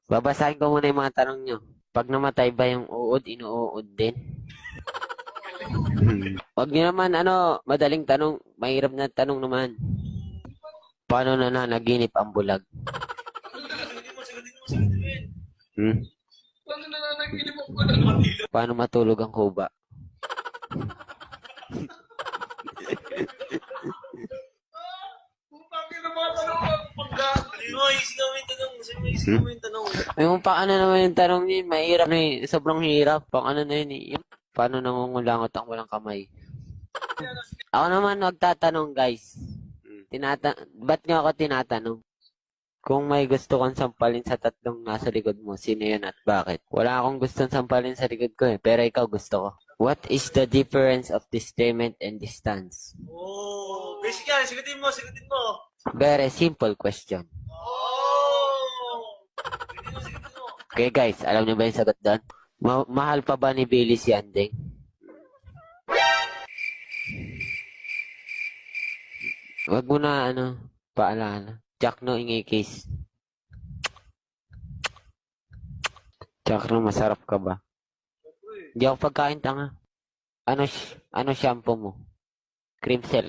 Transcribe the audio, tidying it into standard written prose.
Babasahin ko muna yung mga tanong nyo. Pag namatay ba yung uod, inuud din? Huwag nyo naman, madaling tanong. Mahirap na tanong naman. Paano nananaginip ang bulag? Hmm? Paano nananaginip ang bulag? Paano matulog ang kuba? Putang ina mga tanong ang pagka. Ayun, mo yung tanong. Sige mo yung tanong. Yung paano naman yung tanong niya, mahirap na eh. Sobrang hirap. Paano na yun eh. Yung, paano nangungulangot ang walang kamay? Ako naman magtatanong guys. Ba't nga ako tinatanong? Kung may gusto kang sampalin sa tatlong nasa likod mo, sino yun at bakit? Wala akong gustong sampalin sa likod ko eh, pero ikaw gusto ko. What is the difference of displacement and distance? Oh, basic yan. Sigutin mo, sigutin mo. Very simple question. Oh! Sigutin mo. Okay guys, alam niyo ba yung sagot doon? Mahal pa ba ni Billy si Andeng? Wag mo na paalala. Jack no ingay case. Jack no, masarap ka ba? Hindi ako pagkain tanga. Ano shampoo mo? Cream Silk.